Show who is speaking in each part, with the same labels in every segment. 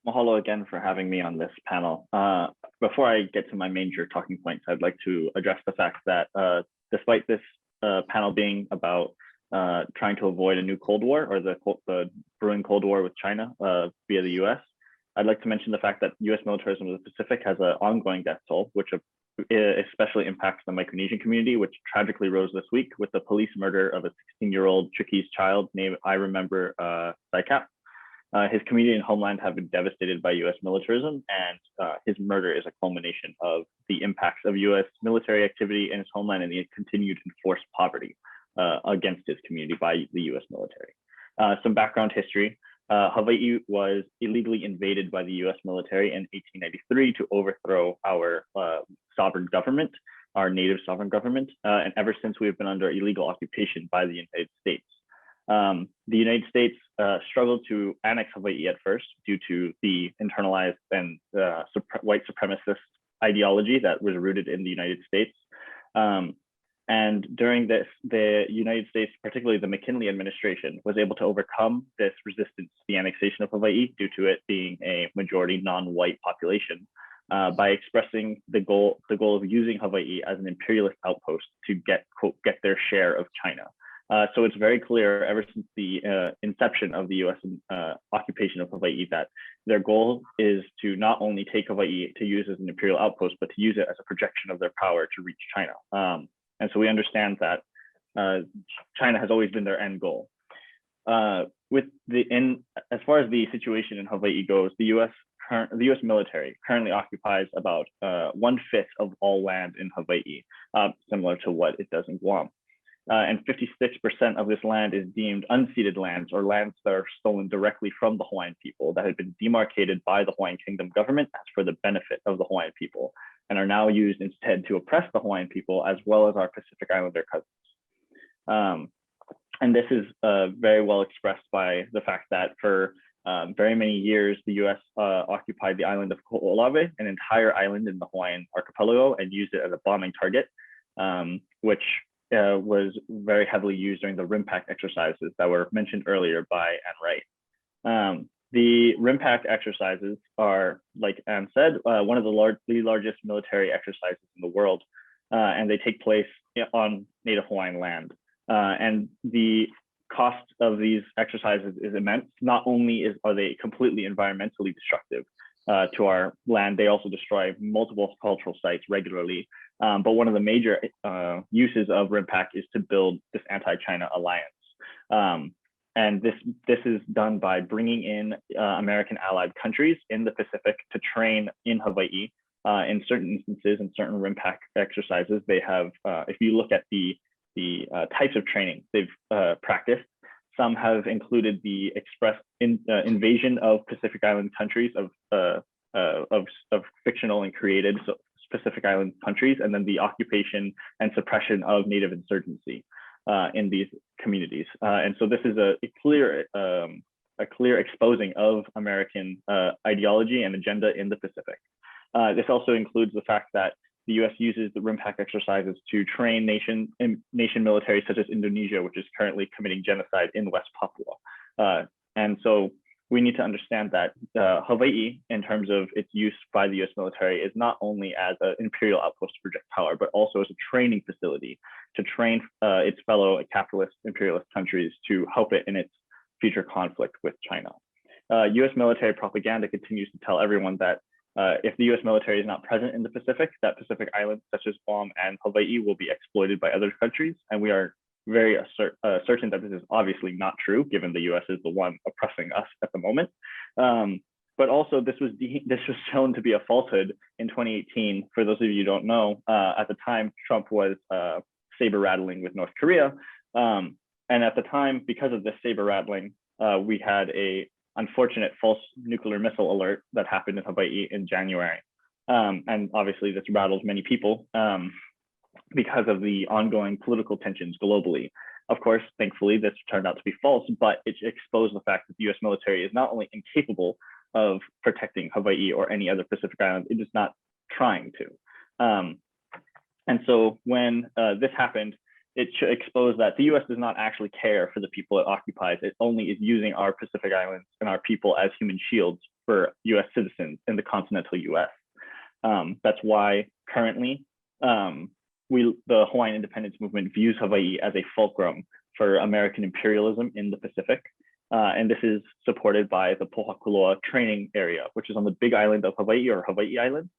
Speaker 1: Mahalo again for having me on this panel. Before I get to my major talking points, I'd like to address the fact that despite this panel being about trying to avoid a new Cold War or the brewing Cold War with China via the US, I'd like to mention the fact that US militarism in the Pacific has an ongoing death toll, which especially impacts the Micronesian community, which tragically rose this week with the police murder of a 16-year-old Chuukese child named I remember Saikap. His community and homeland have been devastated by US militarism, and his murder is a culmination of the impacts of US military activity in his homeland and the continued enforced poverty against his community by the US military. Some background history. Hawaii was illegally invaded by the US military in 1893 to overthrow our sovereign government, our native sovereign government, and ever since we have been under illegal occupation by the United States. The United States struggled to annex Hawaii at first due to the internalized and white supremacist ideology that was rooted in the United States. And during this, the United States, particularly the McKinley administration, was able to overcome this resistance to the annexation of Hawaii due to it being a majority non-white population by expressing the goal of using Hawaii as an imperialist outpost to get their share of China. So it's very clear ever since the inception of the US occupation of Hawaii that their goal is to not only take Hawaii to use as an imperial outpost, but to use it as a projection of their power to reach China. And so we understand that China has always been their end goal. As far as the situation in Hawaii goes, the US military currently occupies about 1/5 of all land in Hawaii, similar to what it does in Guam. And 56% of this land is deemed unceded lands or lands that are stolen directly from the Hawaiian people that had been demarcated by the Hawaiian Kingdom government as for the benefit of the Hawaiian people and are now used instead to oppress the Hawaiian people as well as our Pacific Islander cousins. And this is very well expressed by the fact that for very many years, the US occupied the island of Ko'olawe, an entire island in the Hawaiian archipelago, and used it as a bombing target, which was very heavily used during the Rimpac exercises that were mentioned earlier by Anne Wright. The Rimpac exercises are, like Anne said, one of the largest military exercises in the world, and they take place on Native Hawaiian land. And the cost of these exercises is immense. Not only are they completely environmentally destructive to our land, they also destroy multiple cultural sites regularly. But one of the major uses of Rimpac is to build this anti-China alliance. And this is done by bringing in American allied countries in the Pacific to train in Hawaii. In certain instances, in certain Rimpac exercises, they have, if you look at the types of training they've practiced, some have included the express invasion of Pacific Island countries of fictional and created Pacific Island countries, and then the occupation and suppression of Native insurgency in these communities. And so this is a clear exposing of American ideology and agenda in the Pacific. This also includes the fact that the US uses the Rimpac exercises to train nation military such as Indonesia, which is currently committing genocide in West Papua. And so we need to understand that Hawaii, in terms of its use by the US military, is not only as an imperial outpost to project power, but also as a training facility to train its fellow capitalist imperialist countries to help it in its future conflict with China. US military propaganda continues to tell everyone that if the US military is not present in the Pacific, that Pacific islands such as Guam and Hawaii will be exploited by other countries. And we are very certain that this is obviously not true, given the US is the one oppressing us at the moment. But also this was shown to be a falsehood in 2018. For those of you who don't know, at the time, Trump was saber rattling with North Korea. And at the time, because of this saber rattling, we had a unfortunate false nuclear missile alert that happened in Hawaii in January. And obviously this rattles many people because of the ongoing political tensions globally. Of course, thankfully, this turned out to be false, but it exposed the fact that the US military is not only incapable of protecting Hawaii or any other Pacific island, it is not trying to. And so when this happened, it should expose that the US does not actually care for the people it occupies. It only is using our Pacific islands and our people as human shields for US citizens in the continental US. That's why currently the Hawaiian independence movement views Hawaii as a fulcrum for American imperialism in the Pacific. And this is supported by the Pohakula training area, which is on the big island of Hawaii, or Hawaii Island.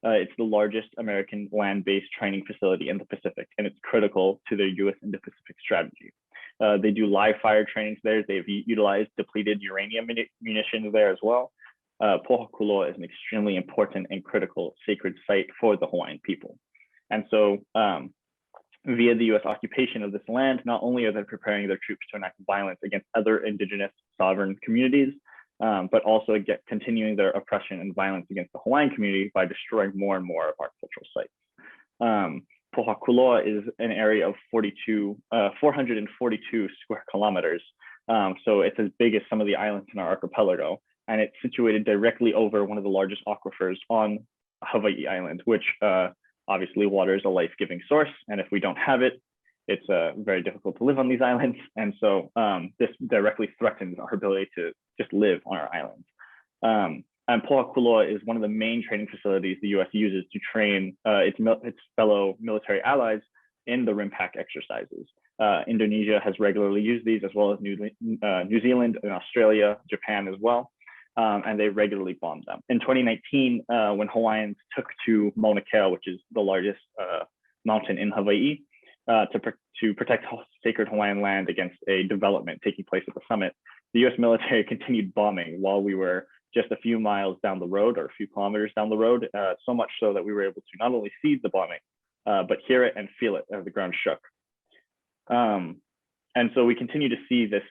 Speaker 1: It's the largest American land-based training facility in the Pacific, and it's critical to their US Indo-Pacific strategy. They do live fire trainings there. They've utilized depleted uranium munitions there as well. Pohakula is an extremely important and critical sacred site for the Hawaiian people. And so via the US occupation of this land, not only are they preparing their troops to enact violence against other indigenous sovereign communities, but also continuing their oppression and violence against the Hawaiian community by destroying more and more of our cultural sites. Pohakula is an area of 442 square kilometers. So it's as big as some of the islands in our archipelago, and it's situated directly over one of the largest aquifers on Hawaii Island, which obviously water is a life-giving source. And if we don't have it, it's very difficult to live on these islands. And so this directly threatens our ability to just live on our islands. And Pohakula is one of the main training facilities the US uses to train its fellow military allies in the Rimpac exercises. Indonesia has regularly used these, as well as New Zealand and Australia, Japan as well. And they regularly bomb them. In 2019, when Hawaiians took to Mauna Kea, which is the largest mountain in Hawaii, to protect sacred Hawaiian land against a development taking place at the summit, the US military continued bombing while we were just a few miles down the road, or a few kilometers down the road, so much so that we were able to not only see the bombing, but hear it and feel it as the ground shook. And so we continue to see this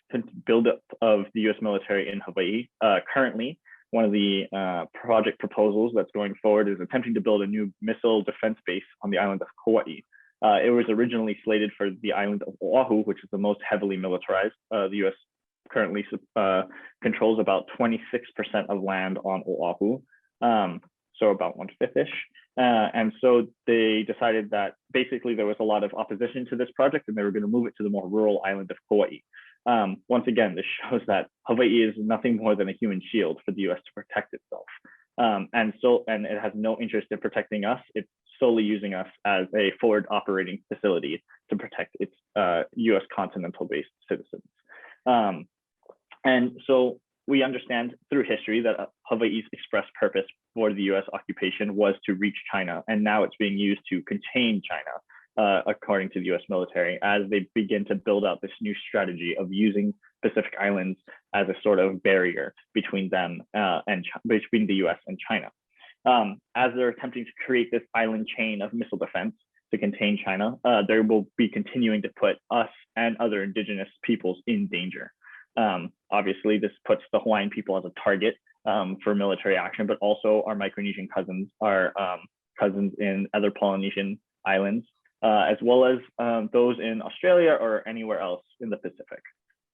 Speaker 1: buildup of the US military in Hawaii. Currently, one of the project proposals that's going forward is attempting to build a new missile defense base on the island of Kauai. It was originally slated for the island of Oahu, which is the most heavily militarized. The US currently controls about 26% of land on Oahu, so about 1/5-ish. And so they decided that basically there was a lot of opposition to this project, and they were going to move it to the more rural island of Kauai. Once again, this shows that Hawaii is nothing more than a human shield for the US to protect itself. And it has no interest in protecting us. It's solely using us as a forward operating facility to protect its US continental-based citizens. And so we understand through history that Hawaii's express purpose for the US occupation was to reach China, and now it's being used to contain China, according to the US military, as they begin to build out this new strategy of using Pacific Islands as a sort of barrier between them between the US and China. As they're attempting to create this island chain of missile defense to contain China, they will be continuing to put us and other indigenous peoples in danger. Obviously, this puts the Hawaiian people as a target for military action, but also our Micronesian cousins, our cousins in other Polynesian islands, as well as those in Australia or anywhere else in the Pacific.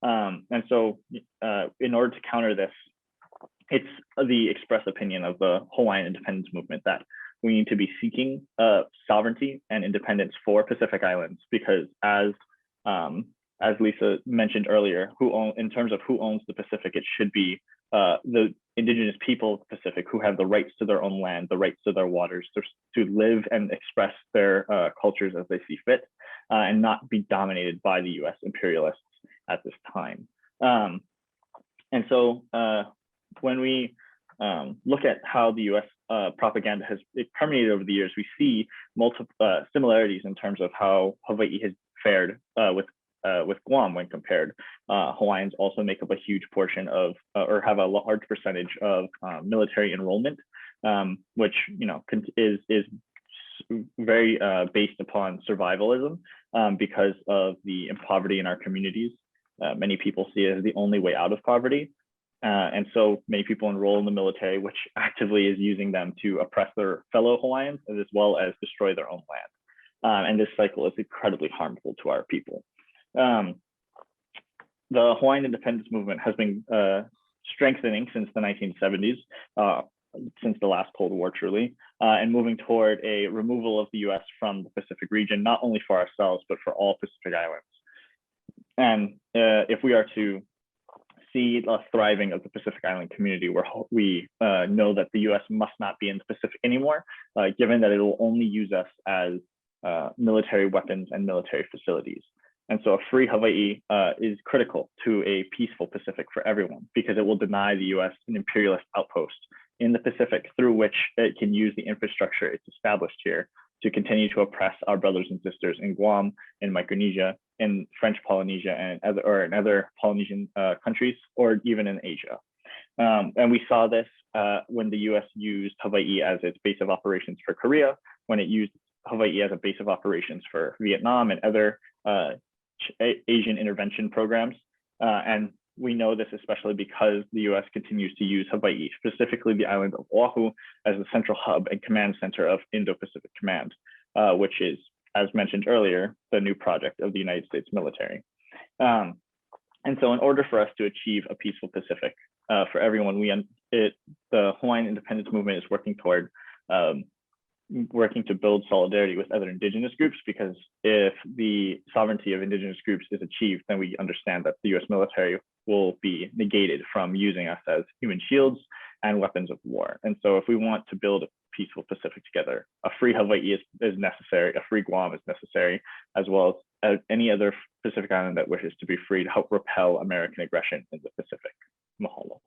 Speaker 1: And so in order to counter this, it's the express opinion of the Hawaiian independence movement that we need to be seeking sovereignty and independence for Pacific Islands, because as Lisa mentioned earlier, in terms of who owns the Pacific, it should be the indigenous people of the Pacific who have the rights to their own land, the rights to their waters, to live and express their cultures as they see fit, and not be dominated by the US imperialists at this time. And so when we look at how the US propaganda has permeated over the years, we see multiple similarities in terms of how Hawaii has fared with Guam when compared. Hawaiians also make up a huge portion of, or have a large percentage of military enrollment, which is very based upon survivalism because of the poverty in our communities. Many people see it as the only way out of poverty. And so many people enroll in the military, which actively is using them to oppress their fellow Hawaiians as well as destroy their own land. And this cycle is incredibly harmful to our people. The Hawaiian independence movement has been strengthening since the 1970s, since the last Cold War truly, and moving toward a removal of the US from the Pacific region, not only for ourselves, but for all Pacific Islands. And if we are to see a thriving of the Pacific Island community, where we know that the US must not be in the Pacific anymore, given that it will only use us as military weapons and military facilities. And so a free Hawaii is critical to a peaceful Pacific for everyone, because it will deny the US an imperialist outpost in the Pacific through which it can use the infrastructure it's established here to continue to oppress our brothers and sisters in Guam, in Micronesia, in French Polynesia, and in other Polynesian countries, or even in Asia. And we saw this when the US used Hawaii as its base of operations for Korea, when it used Hawaii as a base of operations for Vietnam and other Asian intervention programs. And we know this especially because the US continues to use Hawaii, specifically the island of Oahu, as the central hub and command center of Indo-Pacific Command, which is, as mentioned earlier, the new project of the United States military. And so in order for us to achieve a peaceful Pacific for everyone, the Hawaiian independence movement is working toward working to build solidarity with other indigenous groups, because if the sovereignty of indigenous groups is achieved, then we understand that the US military will be negated from using us as human shields and weapons of war. And so if we want to build a peaceful Pacific together, a free Hawaii is necessary, a free Guam is necessary, as well as any other Pacific island that wishes to be free to help repel American aggression in the Pacific. Mahalo.